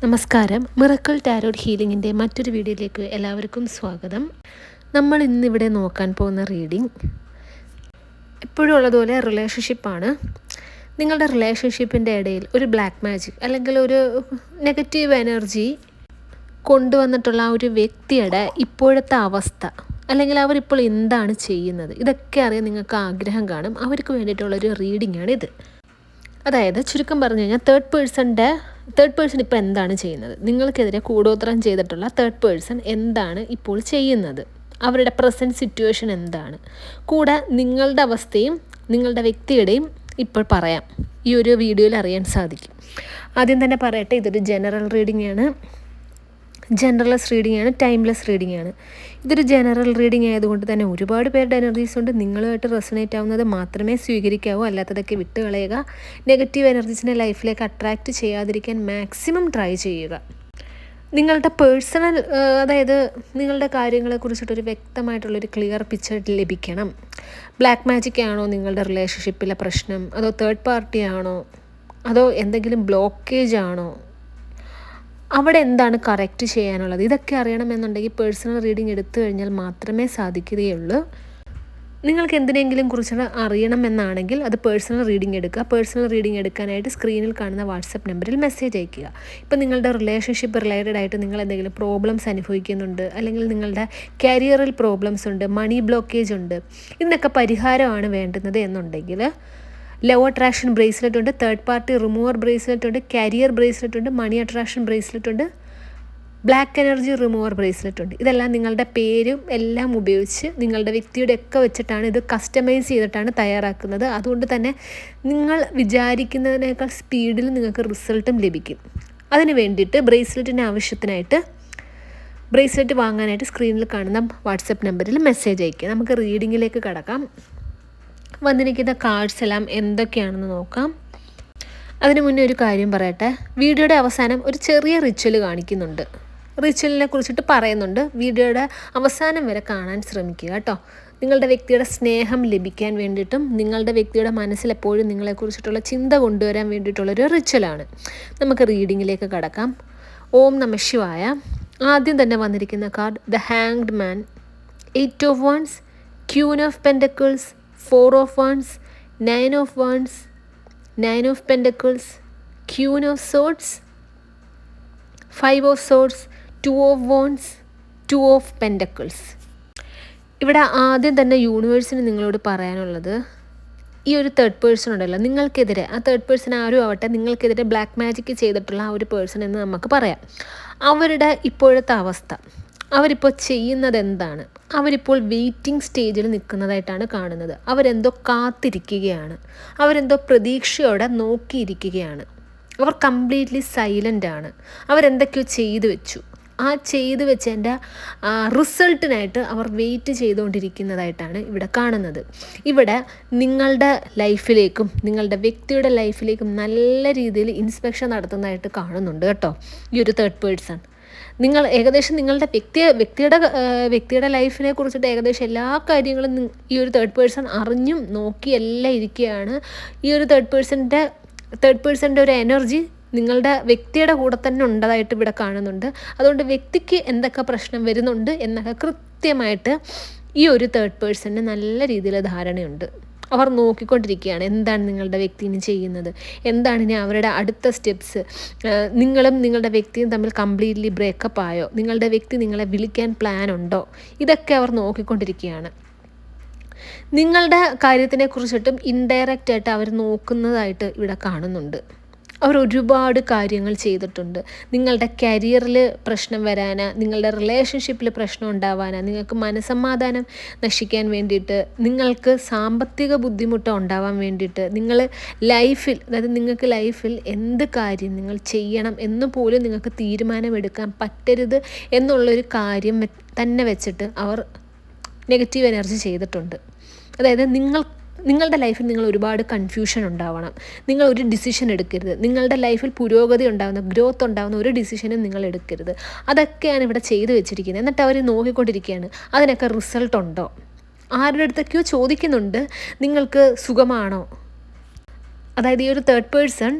നമസ്കാരം. Miracle tarot ഹീലിങ്ങിൻ്റെ മറ്റൊരു വീഡിയോയിലേക്ക് എല്ലാവർക്കും സ്വാഗതം. നമ്മൾ ഇന്നിവിടെ നോക്കാൻ പോകുന്ന റീഡിംഗ് എപ്പോഴും ഉള്ളതുപോലെ റിലേഷൻഷിപ്പാണ്. നിങ്ങളുടെ റിലേഷൻഷിപ്പിൻ്റെ ഇടയിൽ ഒരു ബ്ലാക്ക് മാജിക് അല്ലെങ്കിൽ ഒരു നെഗറ്റീവ് എനർജി കൊണ്ടുവന്നിട്ടുള്ള ആ ഒരു വ്യക്തിയുടെ ഇപ്പോഴത്തെ അവസ്ഥ, അല്ലെങ്കിൽ അവരിപ്പോൾ എന്താണ് ചെയ്യുന്നത്, ഇതൊക്കെ അറിയാൻ നിങ്ങൾക്ക് ആഗ്രഹം കാണും. അവർക്ക് വേണ്ടിയിട്ടുള്ളൊരു റീഡിങ്ങാണിത്. അതായത് ചുരുക്കം പറഞ്ഞു കഴിഞ്ഞാൽ തേർഡ് പേഴ്സൺ ഇപ്പോൾ എന്താണ് ചെയ്യുന്നത്, നിങ്ങൾക്കെതിരെ കൂടോത്രം ചെയ്തിട്ടുള്ള തേർഡ് പേഴ്സൺ എന്താണ് ഇപ്പോൾ ചെയ്യുന്നത്, അവരുടെ പ്രസൻറ്റ് സിറ്റുവേഷൻ എന്താണ്, കൂടെ നിങ്ങളുടെ അവസ്ഥയും നിങ്ങളുടെ വ്യക്തിയുടെയും ഇപ്പോൾ പറയാം. ഈ ഒരു വീഡിയോയിൽ അറിയാൻ സാധിക്കും. ആദ്യം തന്നെ പറയട്ടെ, ഇതൊരു ജനറൽ റീഡിംഗ് ആണ്, ജനറൽലെസ് റീഡിംഗ് ആണ്, ടൈംലെസ് റീഡിംഗ് ആണ്. ഇതൊരു ജനറൽ റീഡിംഗ് ആയതുകൊണ്ട് തന്നെ ഒരുപാട് പേരുടെ എനർജീസ് ഉണ്ട്. നിങ്ങളുമായിട്ട് റെസണേറ്റ് ആവുന്നത് മാത്രമേ സ്വീകരിക്കാവൂ, അല്ലാത്തതൊക്കെ വിട്ട് കളയുക. നെഗറ്റീവ് എനർജീസിനെ ലൈഫിലേക്ക് അട്രാക്റ്റ് ചെയ്യാതിരിക്കാൻ മാക്സിമം ട്രൈ ചെയ്യുക. നിങ്ങളുടെ പേഴ്സണൽ, അതായത് നിങ്ങളുടെ കാര്യങ്ങളെക്കുറിച്ചിട്ടൊരു വ്യക്തമായിട്ടുള്ളൊരു ക്ലിയർ പിക്ചർ ലഭിക്കണം. ബ്ലാക്ക് മാജിക് ആണോ നിങ്ങളുടെ റിലേഷൻഷിപ്പിലെ പ്രശ്നം, അതോ തേർഡ് പാർട്ടി ആണോ, അതോ എന്തെങ്കിലും ബ്ലോക്കേജ് ആണോ, അവിടെ എന്താണ് കറക്റ്റ് ചെയ്യാനുള്ളത്, ഇതൊക്കെ അറിയണമെന്നുണ്ടെങ്കിൽ പേഴ്സണൽ റീഡിംഗ് എടുത്തു കഴിഞ്ഞാൽ മാത്രമേ സാധിക്കുകയുള്ളൂ. നിങ്ങൾക്ക് എന്തിനെങ്കിലും കുറിച്ച് അറിയണമെന്നാണെങ്കിൽ അത് പേഴ്സണൽ റീഡിംഗ് എടുക്കുക. പേഴ്സണൽ റീഡിംഗ് എടുക്കാനായിട്ട് സ്ക്രീനിൽ കാണുന്ന വാട്സപ്പ് നമ്പറിൽ മെസ്സേജ് അയയ്ക്കുക. ഇപ്പം നിങ്ങളുടെ റിലേഷൻഷിപ്പ് റിലേറ്റഡ് ആയിട്ട് നിങ്ങൾ എന്തെങ്കിലും പ്രോബ്ലംസ് അനുഭവിക്കുന്നുണ്ട്, അല്ലെങ്കിൽ നിങ്ങളുടെ കരിയറിൽ പ്രോബ്ലംസ് ഉണ്ട്, മണി ബ്ലോക്കേജ് ഉണ്ട്, ഇതിനൊക്കെ പരിഹാരമാണ് വേണ്ടുന്നത് എന്നുണ്ടെങ്കിൽ ലോ അട്രാക്ഷൻ ബ്രേസ്ലെറ്റ് ഉണ്ട്, തേർഡ് പാർട്ടി റിമൂവർ ബ്രേസ്ലെറ്റ് ഉണ്ട്, കരിയർ ബ്രേസ്ലെറ്റ് ഉണ്ട്, മണി അട്രാക്ഷൻ ബ്രേസ്ലെറ്റ് ഉണ്ട്, ബ്ലാക്ക് എനർജി റിമൂവർ ബ്രേസ്ലെറ്റ് ഉണ്ട്. ഇതെല്ലാം നിങ്ങളുടെ പേരും എല്ലാം ഉപയോഗിച്ച് നിങ്ങളുടെ വ്യക്തിയുടെ ഒക്കെ വെച്ചിട്ടാണ് ഇത് കസ്റ്റമൈസ് ചെയ്തിട്ടാണ് തയ്യാറാക്കുന്നത്. അതുകൊണ്ട് തന്നെ നിങ്ങൾ വിചാരിക്കുന്നതിനേക്കാൾ സ്പീഡിൽ നിങ്ങൾക്ക് റിസൾട്ടും ലഭിക്കും. അതിന് വേണ്ടിയിട്ട് ബ്രേസ്ലെറ്റിന് ആവശ്യത്തിനായിട്ട് ബ്രേസ്ലെറ്റ് വാങ്ങാനായിട്ട് സ്ക്രീനിൽ കാണുന്ന വാട്സപ്പ് നമ്പറിൽ മെസ്സേജ് അയയ്ക്കുക. നമുക്ക് റീഡിങ്ങിലേക്ക് കടക്കാം. വന്നിരിക്കുന്ന കാർഡ്സ് എല്ലാം എന്തൊക്കെയാണെന്ന് നോക്കാം. അതിനു മുന്നേ ഒരു കാര്യം പറയട്ടെ, വീഡിയോയുടെ അവസാനം ഒരു ചെറിയ റിച്വൽ കാണിക്കുന്നുണ്ട്, റിച്വലിനെ കുറിച്ചിട്ട് പറയുന്നുണ്ട്. വീഡിയോയുടെ അവസാനം വരെ കാണാൻ ശ്രമിക്കുക കേട്ടോ. നിങ്ങളുടെ വ്യക്തിയുടെ സ്നേഹം ലഭിക്കാൻ വേണ്ടിയിട്ടും നിങ്ങളുടെ വ്യക്തിയുടെ മനസ്സിൽ എപ്പോഴും നിങ്ങളെക്കുറിച്ചിട്ടുള്ള ചിന്ത കൊണ്ടുവരാൻ വേണ്ടിയിട്ടുള്ളൊരു റിച്വലാണ്. നമുക്ക് റീഡിങ്ങിലേക്ക് കടക്കാം. ഓം നമഃ ശിവായ. ആദ്യം തന്നെ വന്നിരിക്കുന്ന card the hanged man, 8 of Wands, Queen of Pentacles, 4 of Wands, 9 of Wands, 9 of Pentacles, Queen of Swords, 5 of Swords, 2 of Wands, 2 of Pentacles. ഇവിടെ ആദ്യം തന്നെ യൂണിവേഴ്സിന് നിങ്ങളോട് പറയാനുള്ളത്, ഈ ഒരു തേർഡ് പേഴ്സൺ ഉണ്ടല്ലോ നിങ്ങൾക്കെതിരെ, ആ തേർഡ് പേഴ്സൺ ആരും ആവട്ടെ, നിങ്ങൾക്കെതിരെ ബ്ലാക്ക് മാജിക് ചെയ്തിട്ടുള്ള ആ ഒരു പേഴ്സൺ എന്ന് നമുക്ക് പറയാം. അവരുടെ ഇപ്പോഴത്തെ അവസ്ഥ, അവരിപ്പോൾ ചെയ്യുന്നത് എന്താണ്, അവരിപ്പോൾ വെയിറ്റിംഗ് സ്റ്റേജിൽ നിൽക്കുന്നതായിട്ടാണ് കാണുന്നത്. അവരെന്തോ കാത്തിരിക്കുകയാണ്, അവരെന്തോ പ്രതീക്ഷയോടെ നോക്കിയിരിക്കുകയാണ്. അവർ കംപ്ലീറ്റ്ലി സൈലൻ്റ് ആണ്. അവരെന്തൊക്കെയോ ചെയ്തു വെച്ചു, ആ ചെയ്തു വെച്ചതിൻ്റെ റിസൾട്ടിനായിട്ട് അവർ വെയിറ്റ് ചെയ്തുകൊണ്ടിരിക്കുന്നതായിട്ടാണ് ഇവിടെ കാണുന്നത്. ഇവിടെ നിങ്ങളുടെ ലൈഫിലേക്കും നിങ്ങളുടെ വ്യക്തിയുടെ ലൈഫിലേക്കും നല്ല രീതിയിൽ ഇൻസ്പെക്ഷൻ നടത്തുന്നതായിട്ട് കാണുന്നുണ്ട് കേട്ടോ ഈ ഒരു തേർഡ് പേഴ്സൺ. നിങ്ങൾ ഏകദേശം നിങ്ങളുടെ വ്യക്തിയുടെ ലൈഫിനെ കുറിച്ചിട്ട് ഏകദേശം എല്ലാ കാര്യങ്ങളും ഈ ഒരു തേർഡ് പേഴ്സൺ അറിഞ്ഞും നോക്കിയെല്ലാം ഇരിക്കുകയാണ്. ഈ ഒരു തേർഡ് പേഴ്സൻ്റെ ഒരു എനർജി നിങ്ങളുടെ വ്യക്തിയുടെ കൂടെ തന്നെ ഉണ്ടതായിട്ട് ഇവിടെ കാണുന്നുണ്ട്. അതുകൊണ്ട് വ്യക്തിക്ക് എന്തൊക്കെ പ്രശ്നം വരുന്നുണ്ട് എന്നൊക്കെ കൃത്യമായിട്ട് ഈ ഒരു തേർഡ് പേഴ്സണിന് നല്ല രീതിയിൽ ധാരണയുണ്ട്. അവർ നോക്കിക്കൊണ്ടിരിക്കുകയാണ് എന്താണ് നിങ്ങളുടെ വ്യക്തി ഇനി ചെയ്യുന്നത്, എന്താണ് ഇനി അവരുടെ അടുത്ത സ്റ്റെപ്സ്. നിങ്ങളും നിങ്ങളുടെ വ്യക്തിയും തമ്മിൽ കംപ്ലീറ്റ്ലി ബ്രേക്കപ്പ് ആയോ, നിങ്ങളുടെ വ്യക്തി നിങ്ങളെ വിളിക്കാൻ പ്ലാൻ ഉണ്ടോ, ഇതൊക്കെ അവർ നോക്കിക്കൊണ്ടിരിക്കുകയാണ്. നിങ്ങളുടെ കാര്യത്തിനെ കുറിച്ചിട്ടും ഇൻഡയറക്റ്റ് ആയിട്ട് അവർ നോക്കുന്നതായിട്ട് ഇവിടെ കാണുന്നുണ്ട്. അവർ ഒരുപാട് കാര്യങ്ങൾ ചെയ്തിട്ടുണ്ട്. നിങ്ങളുടെ കരിയറിൽ പ്രശ്നം വരാനാ, നിങ്ങളുടെ റിലേഷൻഷിപ്പിൽ പ്രശ്നം ഉണ്ടാവാനാ, നിങ്ങൾക്ക് മനസ്സമാധാനം നശിക്കാൻ വേണ്ടിയിട്ട്, നിങ്ങൾക്ക് സാമ്പത്തിക ബുദ്ധിമുട്ട് ഉണ്ടാവാൻ വേണ്ടിയിട്ട്, നിങ്ങൾ ലൈഫിൽ, അതായത് നിങ്ങൾക്ക് ലൈഫിൽ എന്ത് കാര്യം നിങ്ങൾ ചെയ്യണം എന്ന് പോലും നിങ്ങൾക്ക് തീരുമാനമെടുക്കാൻ പറ്റരുത് എന്നുള്ളൊരു കാര്യം തന്നെ വെച്ചിട്ട് അവർ നെഗറ്റീവ് എനർജി ചെയ്തിട്ടുണ്ട്. അതായത് നിങ്ങളുടെ ലൈഫിൽ നിങ്ങൾ ഒരുപാട് കൺഫ്യൂഷൻ ഉണ്ടാവണം, നിങ്ങൾ ഒരു ഡിസിഷൻ എടുക്കരുത്, നിങ്ങളുടെ ലൈഫിൽ പുരോഗതി ഉണ്ടാകുന്ന, ഗ്രോത്ത് ഉണ്ടാകുന്ന ഒരു ഡിസിഷനും നിങ്ങൾ എടുക്കരുത്. അതൊക്കെയാണ് ഇവിടെ ചെയ്തു വെച്ചിരിക്കുന്നത്. എന്നിട്ട് അവർ നോക്കിക്കൊണ്ടിരിക്കുകയാണ് അതിനൊക്കെ റിസൾട്ട് ഉണ്ടോ. ആരുടെ അടുത്തൊക്കെയോ ചോദിക്കുന്നുണ്ട് നിങ്ങൾക്ക് സുഖമാണോ, അതായത് ഈ ഒരു തേർഡ്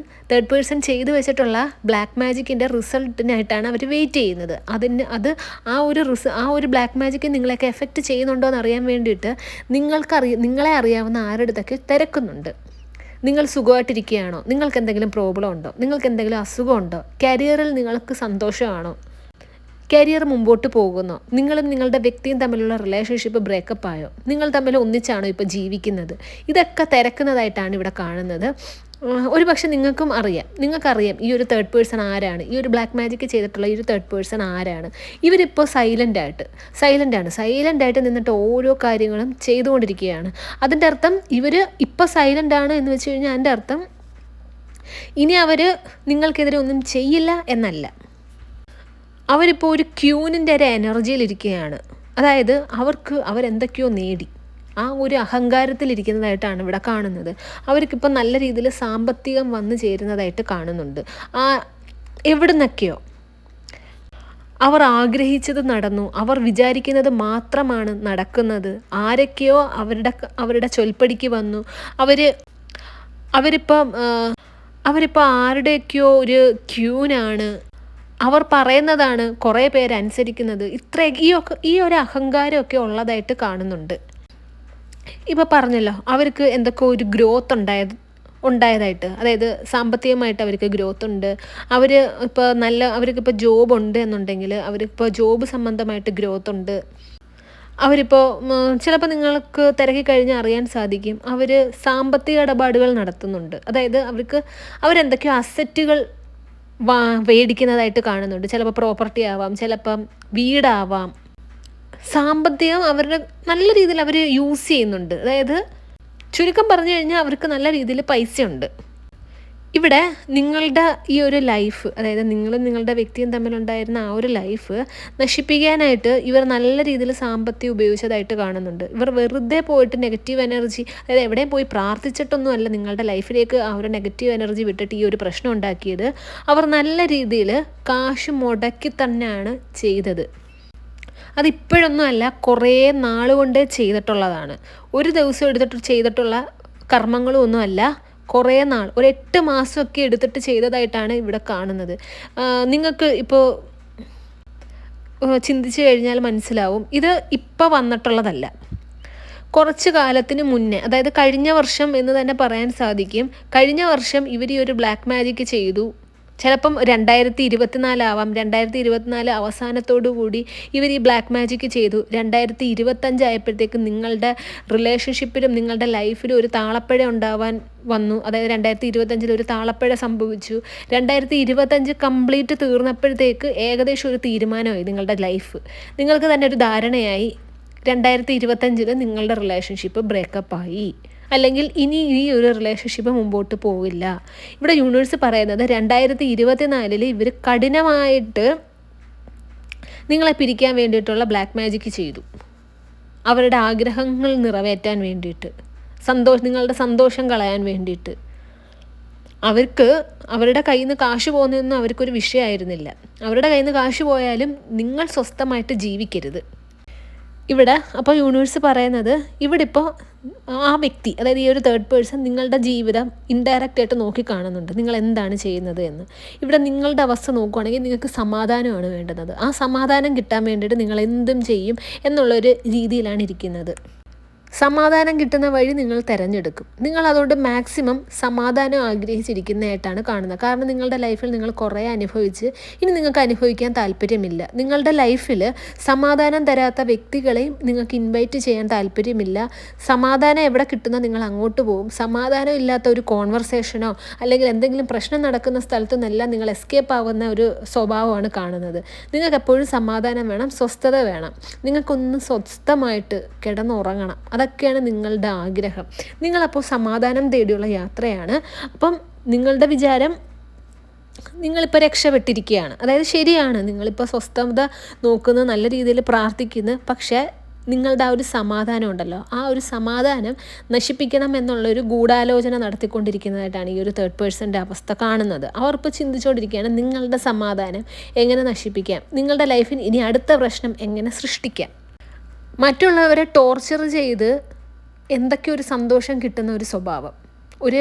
പേഴ്സൺ ചെയ്തു വെച്ചിട്ടുള്ള ബ്ലാക്ക് മാജിക്കിൻ്റെ റിസൾട്ടിനായിട്ടാണ് അവർ വെയിറ്റ് ചെയ്യുന്നത്. അത് ആ ഒരു ബ്ലാക്ക് മാജിക്ക് നിങ്ങളെയൊക്കെ എഫക്റ്റ് ചെയ്യുന്നുണ്ടോ എന്ന് അറിയാൻ വേണ്ടിയിട്ട് നിങ്ങളെ അറിയാവുന്ന ആരുടെ അടുത്തൊക്കെ തിരക്കുന്നുണ്ട്. നിങ്ങൾ സുഖമായിട്ടിരിക്കുകയാണോ? നിങ്ങൾക്ക് എന്തെങ്കിലും പ്രോബ്ലം ഉണ്ടോ? നിങ്ങൾക്ക് എന്തെങ്കിലും അസുഖമുണ്ടോ? കരിയറിൽ നിങ്ങൾക്ക് സന്തോഷമാണോ? കരിയർ മുമ്പോട്ട് പോകുന്നോ? നിങ്ങളും നിങ്ങളുടെ വ്യക്തിയും തമ്മിലുള്ള റിലേഷൻഷിപ്പ് ബ്രേക്കപ്പ് ആയോ? നിങ്ങൾ തമ്മിൽ ഒന്നിച്ചാണോ ഇപ്പോൾ ജീവിക്കുന്നത്? ഇതൊക്കെ തിരക്കുന്നതായിട്ടാണ് ഇവിടെ കാണുന്നത്. ഒരു പക്ഷെ നിങ്ങൾക്കറിയാം ഈ ഒരു തേർഡ് പേഴ്സൺ ആരാണ്, ഈ ഒരു ബ്ലാക്ക് മാജിക് ചെയ്തിട്ടുള്ള ഈ ഒരു തേർഡ് പേഴ്സൺ ആരാണ്. ഇവരിപ്പോൾ സൈലൻ്റായിട്ട് നിന്നിട്ട് ഓരോ കാര്യങ്ങളും ചെയ്തുകൊണ്ടിരിക്കുകയാണ്. അതിൻ്റെ അർത്ഥം ഇവർ ഇപ്പോൾ സൈലൻ്റാണ് എന്ന് വെച്ച് കഴിഞ്ഞാൽ അതിൻ്റെ അർത്ഥം ഇനി അവർ നിങ്ങൾക്കെതിരെ ഒന്നും ചെയ്യില്ല എന്നല്ല. അവരിപ്പോൾ ഒരു ക്യൂനിൻ്റെ ഒരു എനർജിയിലിരിക്കുകയാണ്. അതായത് അവരെന്തൊക്കെയോ നേടി, ആ ഒരു അഹങ്കാരത്തിലിരിക്കുന്നതായിട്ടാണ് ഇവിടെ കാണുന്നത്. അവർക്കിപ്പോൾ നല്ല രീതിയിൽ സാമ്പത്തികം വന്നു ചേരുന്നതായിട്ട് കാണുന്നുണ്ട്. എവിടുന്നൊക്കെയോ അവർ ആഗ്രഹിച്ചത് നടന്നു, അവർ വിചാരിക്കുന്നത് മാത്രമാണ് നടക്കുന്നത്. ആരൊക്കെയോ അവരുടെ ചൊൽപ്പടിക്ക് വന്നു. അവരിപ്പോൾ ആരുടെയൊക്കെയോ ഒരു ക്യൂനാണ്. അവർ പറയുന്നതാണ് കുറേ പേര് അനുസരിക്കുന്നത്. ഈ ഒരു അഹങ്കാരമൊക്കെ ഉള്ളതായിട്ട് കാണുന്നുണ്ട്. ഇപ്പോൾ പറഞ്ഞല്ലോ, അവർക്ക് എന്തൊക്കെ ഒരു ഗ്രോത്ത് ഉണ്ടായതായിട്ട്, അതായത് സാമ്പത്തികമായിട്ട് അവർക്ക് ഗ്രോത്ത് ഉണ്ട്. അവർക്കിപ്പോൾ ജോബ് ഉണ്ട് എന്നുണ്ടെങ്കിൽ അവർക്കിപ്പോൾ ജോബ് സംബന്ധമായിട്ട് ഗ്രോത്ത് ഉണ്ട്. അവരിപ്പോൾ ചിലപ്പോൾ നിങ്ങൾക്ക് തിരക്കി കഴിഞ്ഞാൽ അറിയാൻ സാധിക്കും, അവർ സാമ്പത്തിക ഇടപാടുകൾ നടത്തുന്നുണ്ട്. അതായത് അവരെന്തൊക്കെയോ അസറ്റുകൾ മേടിക്കുന്നതായിട്ട് കാണുന്നുണ്ട്. ചിലപ്പോൾ പ്രോപ്പർട്ടി ആവാം, ചിലപ്പം വീടാവാം. സാമ്പത്തികം നല്ല രീതിയിൽ അവർ യൂസ് ചെയ്യുന്നുണ്ട്. അതായത് ചുരുക്കം പറഞ്ഞു കഴിഞ്ഞാൽ അവർക്ക് നല്ല രീതിയിൽ പൈസയുണ്ട്. ഇവിടെ നിങ്ങളുടെ ഈ ഒരു ലൈഫ്, അതായത് നിങ്ങളും നിങ്ങളുടെ വ്യക്തിയും തമ്മിലുണ്ടായിരുന്ന ആ ഒരു ലൈഫ് നശിപ്പിക്കാനായിട്ട് ഇവർ നല്ല രീതിയിൽ സാമ്പത്തികം ഉപയോഗിച്ചതായിട്ട് കാണുന്നുണ്ട്. ഇവർ വെറുതെ പോയിട്ട് നെഗറ്റീവ് എനർജി, അതായത് എവിടെയും പോയി പ്രാർത്ഥിച്ചിട്ടൊന്നുമല്ല നിങ്ങളുടെ ലൈഫിലേക്ക് ആ ഒരു നെഗറ്റീവ് എനർജി വിട്ടിട്ട് ഈ ഒരു പ്രശ്നം ഉണ്ടാക്കിയത്. അവർ നല്ല രീതിയിൽ കാശ് മുടക്കി തന്നെയാണ് ചെയ്തത്. അതിപ്പോഴൊന്നുമല്ല, കുറേ നാളുകൊണ്ടേ ചെയ്തിട്ടുള്ളതാണ്. ഒരു ദിവസം എടുത്തിട്ട് ചെയ്തിട്ടുള്ള കർമ്മങ്ങളും ഒന്നുമല്ല, കുറേ നാൾ, ഒരു 8 മാസമൊക്കെ എടുത്തിട്ട് ചെയ്തതായിട്ടാണ് ഇവിടെ കാണുന്നത്. നിങ്ങൾക്ക് ഇപ്പോൾ ചിന്തിച്ചു കഴിഞ്ഞാൽ മനസ്സിലാവും, ഇത് ഇപ്പോൾ വന്നിട്ടുള്ളതല്ല. കുറച്ച് കാലത്തിന് മുന്നേ, അതായത് കഴിഞ്ഞ വർഷം എന്ന് തന്നെ പറയാൻ സാധിക്കും. കഴിഞ്ഞ വർഷം ഇവർ ഈ ഒരു ബ്ലാക്ക് മാജിക് ചെയ്തു. ചിലപ്പം 2024 ആവാം. 2024 അവസാനത്തോടു കൂടി ഇവർ ഈ ബ്ലാക്ക് മാജിക് ചെയ്തു. 2025 ആയപ്പോഴത്തേക്കും നിങ്ങളുടെ റിലേഷൻഷിപ്പിലും നിങ്ങളുടെ ലൈഫിലും ഒരു താളപ്പിഴ ഉണ്ടാവാൻ വന്നു. അതായത് 2025 ഒരു താളപ്പിഴ സംഭവിച്ചു. 2025 കംപ്ലീറ്റ് തീർന്നപ്പോഴത്തേക്ക് ഏകദേശം ഒരു തീരുമാനമായി നിങ്ങളുടെ ലൈഫ്. നിങ്ങൾക്ക് തന്നെ ഒരു ധാരണയായി 2025 നിങ്ങളുടെ റിലേഷൻഷിപ്പ് ബ്രേക്കപ്പായി, അല്ലെങ്കിൽ ഇനി ഈ ഒരു റിലേഷൻഷിപ്പ് മുമ്പോട്ട് പോവില്ല. ഇവിടെ യൂണിവേഴ്സ് പറയുന്നത് 2024 ഇവർ കഠിനമായിട്ട് നിങ്ങളെ പിരിക്കാൻ വേണ്ടിയിട്ടുള്ള ബ്ലാക്ക് മാജിക് ചെയ്തു. അവരുടെ ആഗ്രഹങ്ങൾ നിറവേറ്റാൻ വേണ്ടിയിട്ട്, നിങ്ങളുടെ സന്തോഷം കളയാൻ വേണ്ടിയിട്ട്. അവരുടെ കയ്യിൽ നിന്ന് കാശ് പോകുന്നതൊന്നും അവർക്കൊരു വിഷയമായിരുന്നില്ല. അവരുടെ കയ്യിൽ നിന്ന് കാശ് പോയാലും നിങ്ങൾ സ്വസ്ഥമായിട്ട് ജീവിക്കരുത്. ഇവിടെ അപ്പോൾ യൂണിവേഴ്സ് പറയുന്നത്, ഇവിടെ ഇപ്പോൾ ആ വ്യക്തി, അതായത് ഈ ഒരു തേർഡ് പേഴ്സൺ നിങ്ങളുടെ ജീവിതം ഇൻഡയറക്റ്റായിട്ട് നോക്കി കാണുന്നുണ്ട്, നിങ്ങൾ എന്താണ് ചെയ്യുന്നത് എന്ന്. ഇവിടെ നിങ്ങളുടെ അവസ്ഥ നോക്കുകയാണെങ്കിൽ നിങ്ങൾക്ക് സമാധാനമാണ് വേണ്ടുന്നത്. ആ സമാധാനം കിട്ടാൻ വേണ്ടിയിട്ട് നിങ്ങൾ എന്തും ചെയ്യും എന്നുള്ളൊരു രീതിയിലാണ് ഇരിക്കുന്നത്. സമാധാനം കിട്ടുന്ന വഴി നിങ്ങൾ തിരഞ്ഞെടുക്കും. നിങ്ങൾ അതുകൊണ്ട് മാക്സിമം സമാധാനം ആഗ്രഹിച്ചിരിക്കുന്നതായിട്ടാണ് കാണുന്നത്. കാരണം നിങ്ങളുടെ ലൈഫിൽ നിങ്ങൾ കുറേ അനുഭവിച്ച് ഇനി നിങ്ങൾക്ക് അനുഭവിക്കാൻ താല്പര്യമില്ല. നിങ്ങളുടെ ലൈഫിൽ സമാധാനം തരാത്ത വ്യക്തികളെയും നിങ്ങൾക്ക് ഇൻവൈറ്റ് ചെയ്യാൻ താല്പര്യമില്ല. സമാധാനം എവിടെ കിട്ടുന്നോ നിങ്ങൾ അങ്ങോട്ട് പോകും. സമാധാനം ഇല്ലാത്ത ഒരു കോൺവെർസേഷനോ അല്ലെങ്കിൽ എന്തെങ്കിലും പ്രശ്നം നടക്കുന്ന സ്ഥലത്തു നിന്നെല്ലാം നിങ്ങൾ എസ്കേപ്പ് ആവുന്ന ഒരു സ്വഭാവമാണ് കാണുന്നത്. നിങ്ങൾക്ക് എപ്പോഴും സമാധാനം വേണം, സ്വസ്ഥത വേണം. നിങ്ങൾക്കൊന്ന് സ്വസ്ഥമായിട്ട് കിടന്നുറങ്ങണം. അതൊക്കെയാണ് നിങ്ങളുടെ ആഗ്രഹം. നിങ്ങളപ്പോൾ സമാധാനം തേടിയുള്ള യാത്രയാണ്. അപ്പം നിങ്ങളുടെ വിചാരം നിങ്ങളിപ്പോൾ രക്ഷപ്പെട്ടിരിക്കുകയാണ്. അതായത് ശരിയാണ്, നിങ്ങളിപ്പോൾ സ്വസ്ഥത നോക്കുന്നു, നല്ല രീതിയിൽ പ്രാർത്ഥിക്കുന്നു. പക്ഷേ നിങ്ങളുടെ ആ ഒരു സമാധാനം ഉണ്ടല്ലോ, ആ ഒരു സമാധാനം നശിപ്പിക്കണം എന്നുള്ളൊരു ഗൂഢാലോചന നടത്തിക്കൊണ്ടിരിക്കുന്നതായിട്ടാണ് ഈ ഒരു തേർഡ് പേഴ്സൻ്റെ അവസ്ഥ കാണുന്നത്. അവരിപ്പോൾ ചിന്തിച്ചുകൊണ്ടിരിക്കുകയാണ് നിങ്ങളുടെ സമാധാനം എങ്ങനെ നശിപ്പിക്കാം, നിങ്ങളുടെ ലൈഫിൽ ഇനി അടുത്ത പ്രശ്നം എങ്ങനെ സൃഷ്ടിക്കാം. മറ്റുള്ളവരെ ടോർച്ചർ ചെയ്ത് എന്തൊക്കെ ഒരു സന്തോഷം കിട്ടുന്ന ഒരു സ്വഭാവം, ഒരു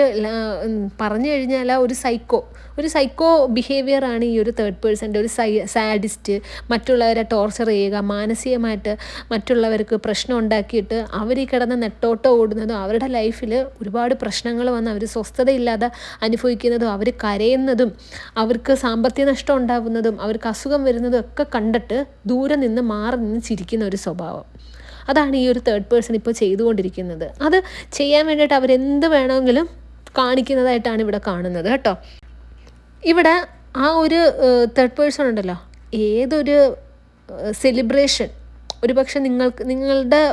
പറഞ്ഞു കഴിഞ്ഞാൽ ഒരു സൈക്കോ ബിഹേവിയറാണ് ഈ ഒരു തേർഡ് പേഴ്സൻ്റെ. ഒരു സാഡിസ്റ്റ്, മറ്റുള്ളവരെ ടോർച്ചർ ചെയ്യുക, മാനസികമായിട്ട് മറ്റുള്ളവർക്ക് പ്രശ്നം ഉണ്ടാക്കിയിട്ട് അവർ ഈ കിടന്ന് നെട്ടോട്ടം ഓടുന്നതും അവരുടെ ലൈഫിൽ ഒരുപാട് പ്രശ്നങ്ങൾ വന്ന് അവർ സ്വസ്ഥതയില്ലാതെ അനുഭവിക്കുന്നതും അവർ കരയുന്നതും അവർക്ക് സാമ്പത്തിക നഷ്ടം ഉണ്ടാകുന്നതും അവർക്ക് അസുഖം വരുന്നതും ഒക്കെ കണ്ടിട്ട് ദൂരെ നിന്ന് മാറി നിന്ന് ചിരിക്കുന്ന ഒരു സ്വഭാവം. അതാണ് ഈ ഒരു തേർഡ് പേഴ്സൺ ഇപ്പോൾ ചെയ്തുകൊണ്ടിരിക്കുന്നത്. അത് ചെയ്യാൻ വേണ്ടിയിട്ട് അവരെന്ത് വേണമെങ്കിലും കാണിക്കുന്നതായിട്ടാണ് ഇവിടെ കാണുന്നത് കേട്ടോ. ഇവിടെ ആ ഒരു തേർഡ് പേഴ്സൺ ഉണ്ടല്ലോ, ഏതൊരു സെലിബ്രേഷൻ, ഒരു പക്ഷേ നിങ്ങളുടെ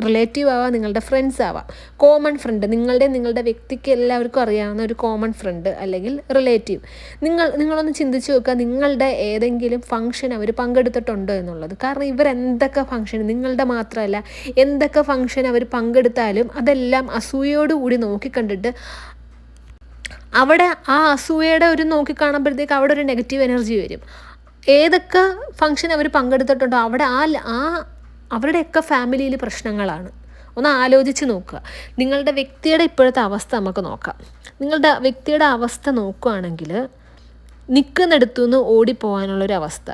റിലേറ്റീവ് ആവാം, നിങ്ങളുടെ ഫ്രണ്ട്സ് ആവാം, കോമൺ ഫ്രണ്ട്, നിങ്ങളുടെ വ്യക്തിക്ക് എല്ലാവർക്കും അറിയാവുന്ന ഒരു കോമൺ ഫ്രണ്ട് അല്ലെങ്കിൽ റിലേറ്റീവ്, നിങ്ങളൊന്ന് ചിന്തിച്ച് നോക്കുക, നിങ്ങളുടെ ഏതെങ്കിലും ഫംഗ്ഷൻ അവർ പങ്കെടുത്തിട്ടുണ്ടോ എന്നുള്ളത്. കാരണം ഇവരെന്തൊക്കെ ഫംഗ്ഷൻ, നിങ്ങളുടെ മാത്രമല്ല എന്തൊക്കെ ഫംഗ്ഷൻ അവർ പങ്കെടുത്താലും അതെല്ലാം അസൂയയോടുകൂടി നോക്കിക്കണ്ടിട്ട് അവിടെ ആ അസൂയയുടെ ഒരു നോക്കിക്കാണുമ്പോഴത്തേക്ക് അവിടെ ഒരു നെഗറ്റീവ് എനർജി വരും. ഏതൊക്കെ ഫംഗ്ഷൻ അവർ പങ്കെടുത്തിട്ടുണ്ടോ അവിടെ അവരുടെയൊക്കെ ഫാമിലിയിൽ പ്രശ്നങ്ങളാണ്. ഒന്ന് ആലോചിച്ച് നോക്കുക. നിങ്ങളുടെ വ്യക്തിയുടെ ഇപ്പോഴത്തെ അവസ്ഥ നമുക്ക് നോക്കാം. നിങ്ങളുടെ വ്യക്തിയുടെ അവസ്ഥ നോക്കുകയാണെങ്കിൽ നിൽക്കുന്നിടത്തുനിന്ന് ഓടിപ്പോകാനുള്ളൊരവസ്ഥ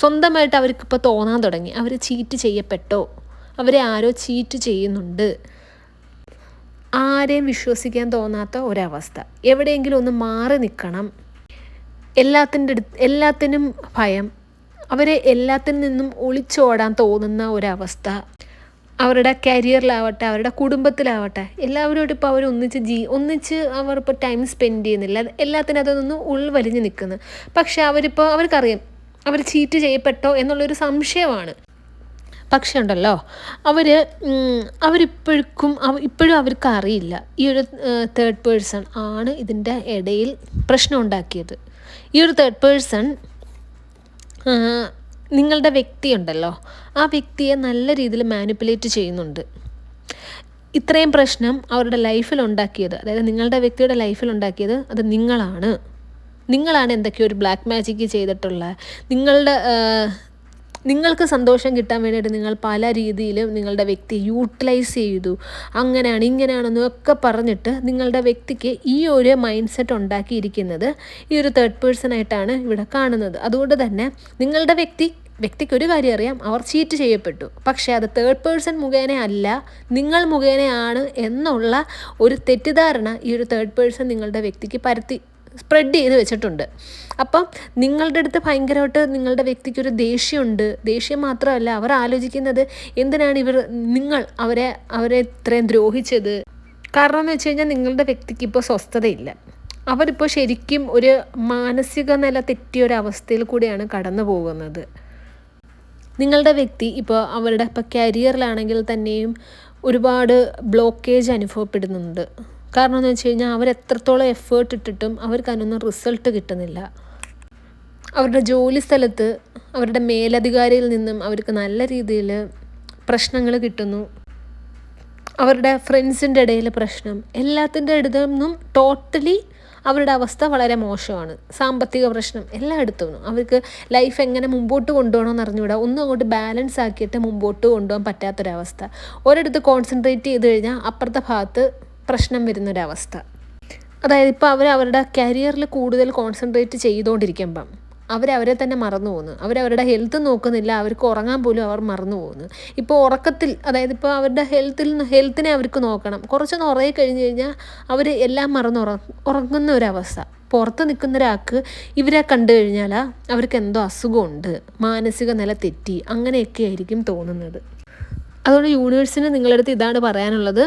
സ്വന്തമായിട്ട് അവർക്കിപ്പോൾ തോന്നാൻ തുടങ്ങി. അവർ ചീറ്റ് ചെയ്യപ്പെട്ടോ, അവരെ ആരോ ചീറ്റ് ചെയ്യുന്നുണ്ട്, ആരെയും വിശ്വസിക്കാൻ തോന്നാത്ത ഒരവസ്ഥ, എവിടെയെങ്കിലും ഒന്ന് മാറി നിൽക്കണം, എല്ലാത്തിനും ഭയം, അവരെ എല്ലാത്തിൽ നിന്നും ഒളിച്ചോടാൻ തോന്നുന്ന ഒരവസ്ഥ, അവരുടെ കരിയറിലാവട്ടെ അവരുടെ കുടുംബത്തിലാവട്ടെ എല്ലാവരോടും ഇപ്പോൾ അവർ ഒന്നിച്ച് അവർ ഇപ്പോൾ ടൈം സ്പെൻഡ് ചെയ്യുന്നില്ല, എല്ലാത്തിനും അതൊന്ന് ഉൾവലിഞ്ഞ് നിൽക്കുന്നു. പക്ഷെ അവർക്കറിയാം അവർ ചീറ്റ് ചെയ്യപ്പെട്ടോ എന്നുള്ളൊരു സംശയമാണ്. പക്ഷേ ഉണ്ടല്ലോ ഇപ്പോഴും അവർക്ക് അറിയില്ല ഈ ഒരു തേർഡ് പേഴ്സൺ ആണ് ഇതിൻ്റെ ഇടയിൽ പ്രശ്നം ഉണ്ടാക്കിയത്. ഈ ഒരു തേർഡ് പേഴ്സൺ നിങ്ങളുടെ വ്യക്തിയുണ്ടല്ലോ, ആ വ്യക്തിയെ നല്ല രീതിയിൽ മാനിപ്പുലേറ്റ് ചെയ്യുന്നുണ്ട്. ഇത്രയും പ്രശ്നം അവരുടെ ലൈഫിലുണ്ടാക്കിയത്, അതായത് നിങ്ങളുടെ വ്യക്തിയുടെ ലൈഫിലുണ്ടാക്കിയത് അത് നിങ്ങളാണ് എന്തൊക്കെയോ ഒരു ബ്ലാക്ക് മാജിക്ക് ചെയ്തിട്ടുള്ള, നിങ്ങൾക്ക് സന്തോഷം കിട്ടാൻ വേണ്ടിയിട്ട് നിങ്ങൾ പല രീതിയിലും നിങ്ങളുടെ വ്യക്തി യൂട്ടിലൈസ് ചെയ്തു, അങ്ങനെയാണ് ഇങ്ങനെയാണെന്നൊക്കെ പറഞ്ഞിട്ട് നിങ്ങളുടെ വ്യക്തിക്ക് ഈ ഒരു മൈൻഡ് സെറ്റ് ഉണ്ടാക്കിയിരിക്കുന്നത് ഈ ഒരു തേർഡ് പേഴ്സണായിട്ടാണ് ഇവിടെ കാണുന്നത്. അതുകൊണ്ട് തന്നെ നിങ്ങളുടെ വ്യക്തിക്ക് ഒരു കാര്യം അറിയാം, അവർ ചീറ്റ് ചെയ്യപ്പെട്ടു. പക്ഷേ അത് തേർഡ് പേഴ്സൺ മുഖേന അല്ല, നിങ്ങൾ മുഖേനയാണ് എന്നുള്ള ഒരു തെറ്റിദ്ധാരണ ഈ ഒരു തേർഡ് പേഴ്സൺ നിങ്ങളുടെ വ്യക്തിക്ക് സ്പ്രെഡ് ചെയ്ത് വെച്ചിട്ടുണ്ട്. അപ്പം നിങ്ങളുടെ അടുത്ത് ഭയങ്കരമായിട്ട് നിങ്ങളുടെ വ്യക്തിക്കൊരു ദേഷ്യമുണ്ട്. ദേഷ്യം മാത്രമല്ല, അവർ ആലോചിക്കുന്നത് എന്തിനാണ് നിങ്ങൾ അവരെ ഇത്രയും ദ്രോഹിച്ചത്. കാരണം എന്ന് വെച്ച് കഴിഞ്ഞാൽ നിങ്ങളുടെ വ്യക്തിക്ക് ഇപ്പോൾ സ്വസ്ഥതയില്ല. അവരിപ്പോൾ ശരിക്കും ഒരു മാനസിക നില തെറ്റിയ ഒരു അവസ്ഥയിൽ കൂടിയാണ് കടന്നു പോകുന്നത്. നിങ്ങളുടെ വ്യക്തി അവരുടെ കരിയറിലാണെങ്കിൽ തന്നെയും ഒരുപാട് ബ്ലോക്കേജ് അനുഭവപ്പെടുന്നുണ്ട്. കാരണം എന്ന് വെച്ച് കഴിഞ്ഞാൽ അവരെത്രത്തോളം എഫേർട്ട് ഇട്ടിട്ടും അവർക്ക് അതിനൊന്നും റിസൾട്ട് കിട്ടുന്നില്ല. അവരുടെ ജോലി സ്ഥലത്ത് അവരുടെ മേലധികാരിയിൽ നിന്നും അവർക്ക് നല്ല രീതിയിൽ പ്രശ്നങ്ങൾ കിട്ടുന്നു. അവരുടെ ഫ്രണ്ട്സിൻ്റെ ഇടയിൽ പ്രശ്നം, എല്ലാത്തിൻ്റെ ഇടയിൽ നിന്നും ടോട്ടലി അവരുടെ അവസ്ഥ വളരെ മോശമാണ്. സാമ്പത്തിക പ്രശ്നം എല്ലായിടത്തും. അവർക്ക് ലൈഫ് എങ്ങനെ മുമ്പോട്ട് കൊണ്ടുപോകണമെന്ന് അറിഞ്ഞുകൂടാ. ഒന്നും അങ്ങോട്ട് ബാലൻസ് ആക്കിയിട്ട് മുമ്പോട്ട് കൊണ്ടുപോകാൻ പറ്റാത്തൊരവസ്ഥ. ഒരിടത്ത് കോൺസെൻട്രേറ്റ് ചെയ്ത് കഴിഞ്ഞാൽ അപ്പുറത്തെ ഭാഗത്ത് പ്രശ്നം വരുന്നൊരവസ്ഥ. അതായത് ഇപ്പോൾ അവരുടെ കരിയറിൽ കൂടുതൽ കോൺസെൻട്രേറ്റ് ചെയ്തുകൊണ്ടിരിക്കുമ്പം അവരെ തന്നെ മറന്നു പോകുന്നു. അവരവരുടെ ഹെൽത്ത് നോക്കുന്നില്ല, അവർക്ക് ഉറങ്ങാൻ പോലും അവർ മറന്നു പോകുന്നു. ഇപ്പോൾ ഉറക്കത്തിൽ, അതായത് ഇപ്പോൾ അവരുടെ ഹെൽത്തിനെ അവർക്ക് നോക്കണം. കുറച്ചൊന്ന് ഉറങ്ങി കഴിഞ്ഞ് കഴിഞ്ഞാൽ അവർ എല്ലാം മറന്ന് ഉറങ്ങുന്ന ഒരവസ്ഥ. പുറത്ത് നിൽക്കുന്ന ഒരാൾക്ക് ഇവരെ കണ്ടു കഴിഞ്ഞാൽ അവർക്ക് എന്തോ അസുഖമുണ്ട്, മാനസിക നില തെറ്റി, അങ്ങനെയൊക്കെ ആയിരിക്കും തോന്നുന്നത്. അതുകൊണ്ട് യൂണിവേഴ്സിന് നിങ്ങളുടെ അടുത്ത് ഇതാണ് പറയാനുള്ളത്.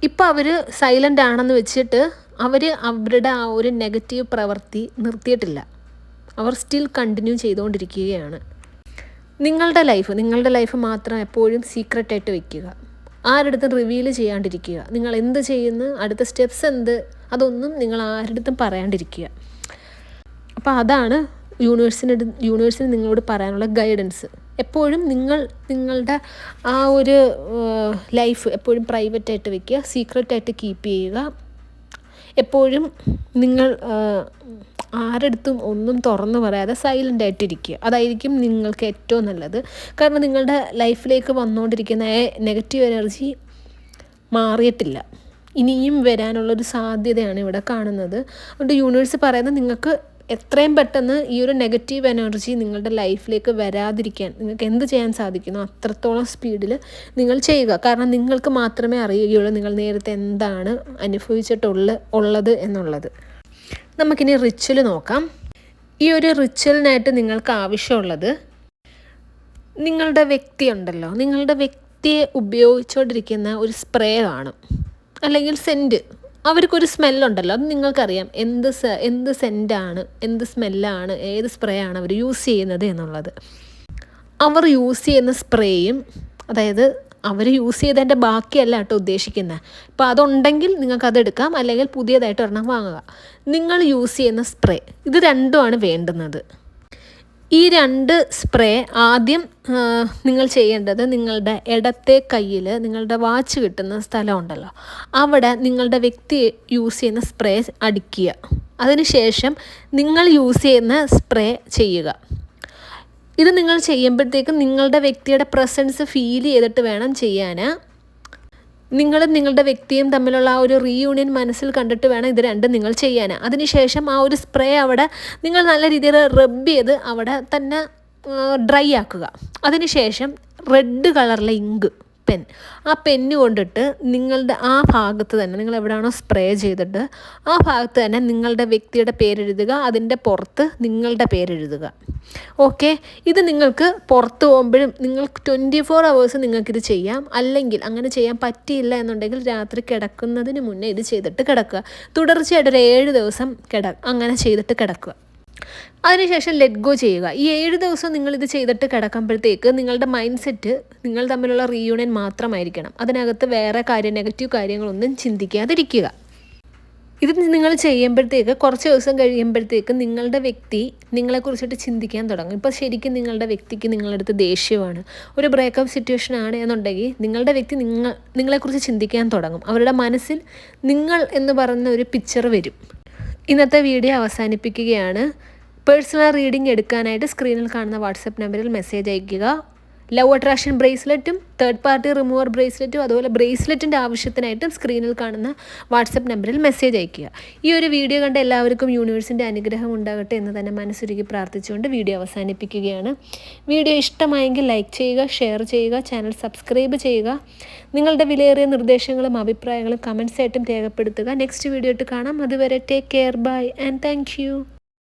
ഇപ്പോൾ അവർ സൈലൻ്റ് ആണെന്ന് വെച്ചിട്ട് അവരുടെ ആ ഒരു നെഗറ്റീവ് പ്രവൃത്തി നിർത്തിയിട്ടില്ല. അവർ സ്റ്റിൽ കണ്ടിന്യൂ ചെയ്തുകൊണ്ടിരിക്കുകയാണ്. നിങ്ങളുടെ ലൈഫ് മാത്രം എപ്പോഴും സീക്രട്ടായിട്ട് വെക്കുക. ആരുടെടുത്തും റിവീൽ ചെയ്യാണ്ടിരിക്കുക. നിങ്ങൾ എന്ത് ചെയ്യുന്നു, അടുത്ത സ്റ്റെപ്സ് എന്ത്, അതൊന്നും നിങ്ങൾ ആരുടെടുത്തും പറയാണ്ടിരിക്കുക. അപ്പോൾ അതാണ് യൂണിവേഴ്സിന് നിങ്ങളോട് പറയാനുള്ള ഗൈഡൻസ്. എപ്പോഴും നിങ്ങളുടെ ആ ഒരു ലൈഫ് എപ്പോഴും പ്രൈവറ്റായിട്ട് വെക്കുക, സീക്രട്ടായിട്ട് കീപ്പ് ചെയ്യുക. എപ്പോഴും നിങ്ങൾ ആരടുത്തും ഒന്നും തുറന്നു പറയാതെ സൈലൻ്റായിട്ടിരിക്കുക. അതായിരിക്കും നിങ്ങൾക്ക് ഏറ്റവും നല്ലത്. കാരണം നിങ്ങളുടെ ലൈഫിലേക്ക് വന്നുകൊണ്ടിരിക്കുന്ന നെഗറ്റീവ് എനർജി മാറിയിട്ടില്ല. ഇനിയും വരാനുള്ളൊരു സാധ്യതയാണ് ഇവിടെ കാണുന്നത്. അതുകൊണ്ട് യൂണിവേഴ്സ് പറയുന്നത് നിങ്ങൾക്ക് എത്രയും പെട്ടെന്ന് ഈ ഒരു നെഗറ്റീവ് എനർജി നിങ്ങളുടെ ലൈഫിലേക്ക് വരാതിരിക്കാൻ നിങ്ങൾക്ക് എന്ത് ചെയ്യാൻ സാധിക്കുന്നോ അത്രത്തോളം സ്പീഡിൽ നിങ്ങൾ ചെയ്യുക. കാരണം നിങ്ങൾക്ക് മാത്രമേ അറിയുകയുള്ളൂ നിങ്ങൾ നേരത്തെ എന്താണ് ഉള്ളത് എന്നുള്ളത്. നമുക്കിനി റിച്വൽ നോക്കാം. ഈ ഒരു റിച്വലിനായിട്ട് നിങ്ങൾക്ക് ആവശ്യമുള്ളത് നിങ്ങളുടെ വ്യക്തിയുണ്ടല്ലോ, നിങ്ങളുടെ വ്യക്തിയെ ഉപയോഗിച്ചുകൊണ്ടിരിക്കുന്ന ഒരു സ്പ്രേ കാണും, അല്ലെങ്കിൽ സെൻറ്റ്. അവർക്കൊരു സ്മെല്ലുണ്ടല്ലോ, അത് നിങ്ങൾക്കറിയാം എന്ത് സെൻറ്റാണ്, എന്ത് സ്മെല്ലാണ്, ഏത് സ്പ്രേ ആണ് അവർ യൂസ് ചെയ്യുന്നത് എന്നുള്ളത്. അവർ യൂസ് ചെയ്യുന്ന സ്പ്രേയും, അതായത് അവർ യൂസ് ചെയ്തതിൻ്റെ ബാക്കിയല്ല കേട്ടോ ഉദ്ദേശിക്കുന്നത്. അപ്പോൾ അതുണ്ടെങ്കിൽ നിങ്ങൾക്കതെടുക്കാം, അല്ലെങ്കിൽ പുതിയതായിട്ട് ഒരെണ്ണം വാങ്ങുക. നിങ്ങൾ യൂസ് ചെയ്യുന്ന സ്പ്രേ, ഇത് രണ്ടുമാണ് വേണ്ടുന്നത്. ഈ 2 സ്പ്രേ ആദ്യം നിങ്ങൾ ചെയ്യേണ്ടത് നിങ്ങളുടെ ഇടത്തെ കയ്യിൽ നിങ്ങളുടെ വാച്ച് കിട്ടുന്ന സ്ഥലമുണ്ടല്ലോ, അവിടെ നിങ്ങളുടെ വ്യക്തി യൂസ് ചെയ്യുന്ന സ്പ്രേ അടിക്കുക. അതിനുശേഷം നിങ്ങൾ യൂസ് ചെയ്യുന്ന സ്പ്രേ ചെയ്യുക. ഇത് നിങ്ങൾ ചെയ്യുമ്പോഴത്തേക്കും നിങ്ങളുടെ വ്യക്തിയുടെ പ്രസൻസ് ഫീൽ ചെയ്തിട്ട് വേണം ചെയ്യാൻ. നിങ്ങളും നിങ്ങളുടെ വ്യക്തിയും തമ്മിലുള്ള ആ ഒരു റീയൂണിയൻ മനസ്സിൽ കണ്ടിട്ട് വേണം ഇത് രണ്ടും നിങ്ങൾ ചെയ്യാൻ. അതിനുശേഷം ആ ഒരു സ്പ്രേ അവിടെ നിങ്ങൾ നല്ല രീതിയിൽ റബ്ബ് ചെയ്ത് അവിടെ തന്നെ ഡ്രൈ ആക്കുക. അതിനുശേഷം റെഡ് കളറിലെ ഇങ്ക് പെൻ, ആ പെന്ന് കൊണ്ടിട്ട് നിങ്ങളുടെ ആ ഭാഗത്ത് തന്നെ, നിങ്ങൾ എവിടെയാണോ സ്പ്രേ ചെയ്തിട്ട് ആ ഭാഗത്ത് തന്നെ നിങ്ങളുടെ വ്യക്തിയുടെ പേരെഴുതുക, അതിൻ്റെ പുറത്ത് നിങ്ങളുടെ പേരെഴുതുക. ഓക്കെ, ഇത് നിങ്ങൾക്ക് പുറത്ത് പോകുമ്പോഴും നിങ്ങൾക്ക് 24 hours നിങ്ങൾക്കിത് ചെയ്യാം. അല്ലെങ്കിൽ അങ്ങനെ ചെയ്യാൻ പറ്റിയില്ല എന്നുണ്ടെങ്കിൽ രാത്രി കിടക്കുന്നതിന് മുന്നേ ഇത് ചെയ്തിട്ട് കിടക്കുക. തുടർച്ചയായിട്ട് ഒരു 7 ദിവസം അങ്ങനെ ചെയ്തിട്ട് കിടക്കുക. അതിനുശേഷം ലെറ്റ് ഗോ ചെയ്യുക. ഈ 7 ദിവസം നിങ്ങളിത് ചെയ്തിട്ട് കിടക്കുമ്പോഴത്തേക്ക് നിങ്ങളുടെ മൈൻഡ് സെറ്റ് നിങ്ങൾ തമ്മിലുള്ള റീയൂണിയൻ മാത്രമായിരിക്കണം. അതിനകത്ത് വേറെ നെഗറ്റീവ് കാര്യങ്ങളൊന്നും ചിന്തിക്കാതിരിക്കുക. ഇത് നിങ്ങൾ ചെയ്യുമ്പോഴത്തേക്ക് കുറച്ച് ദിവസം കഴിയുമ്പോഴത്തേക്ക് നിങ്ങളുടെ വ്യക്തി നിങ്ങളെക്കുറിച്ചിട്ട് ചിന്തിക്കാൻ തുടങ്ങും. ഇപ്പോൾ ശരിക്കും നിങ്ങളുടെ വ്യക്തിക്ക് നിങ്ങളുടെ അടുത്ത് ദേഷ്യമാണ്, ഒരു ബ്രേക്കപ്പ് സിറ്റുവേഷൻ ആണ് എന്നുണ്ടെങ്കിൽ നിങ്ങളുടെ വ്യക്തി നിങ്ങളെക്കുറിച്ച് ചിന്തിക്കാൻ തുടങ്ങും. അവരുടെ മനസ്സിൽ നിങ്ങൾ എന്ന് പറയുന്ന ഒരു പിക്ചർ വരും. ഇന്നത്തെ വീഡിയോ അവസാനിപ്പിക്കുകയാണ്. പേഴ്സണൽ റീഡിംഗ് എടുക്കാനായിട്ട് സ്ക്രീനിൽ കാണുന്ന വാട്സപ്പ് നമ്പറിൽ മെസ്സേജ് അയയ്ക്കുക. ലവ് അട്രാക്ഷൻ ബ്രേസ്ലെറ്റും തേർഡ് പാർട്ടി റിമൂവർ ബ്രേസ്ലെറ്റും അതുപോലെ ബ്രേസ്ലെറ്റിൻ്റെ ആവശ്യത്തിനായിട്ടും സ്ക്രീനിൽ കാണുന്ന വാട്സപ്പ് നമ്പറിൽ മെസ്സേജ് അയയ്ക്കുക. ഈ ഒരു വീഡിയോ കണ്ട എല്ലാവർക്കും യൂണിവേഴ്സിൻ്റെ അനുഗ്രഹം ഉണ്ടാകട്ടെ എന്ന് തന്നെ മനസ്സുരുകി പ്രാർത്ഥിച്ചുകൊണ്ട് വീഡിയോ അവസാനിപ്പിക്കുകയാണ്. വീഡിയോ ഇഷ്ടമായെങ്കിൽ ലൈക്ക് ചെയ്യുക, ഷെയർ ചെയ്യുക, ചാനൽ സബ്സ്ക്രൈബ് ചെയ്യുക. നിങ്ങളുടെ വിലയേറിയ നിർദ്ദേശങ്ങളും അഭിപ്രായങ്ങളും കമൻസ് ആയിട്ടും രേഖപ്പെടുത്തുക. നെക്സ്റ്റ് വീഡിയോ ആയിട്ട് കാണാം. അതുവരെ take care, bye and thank U.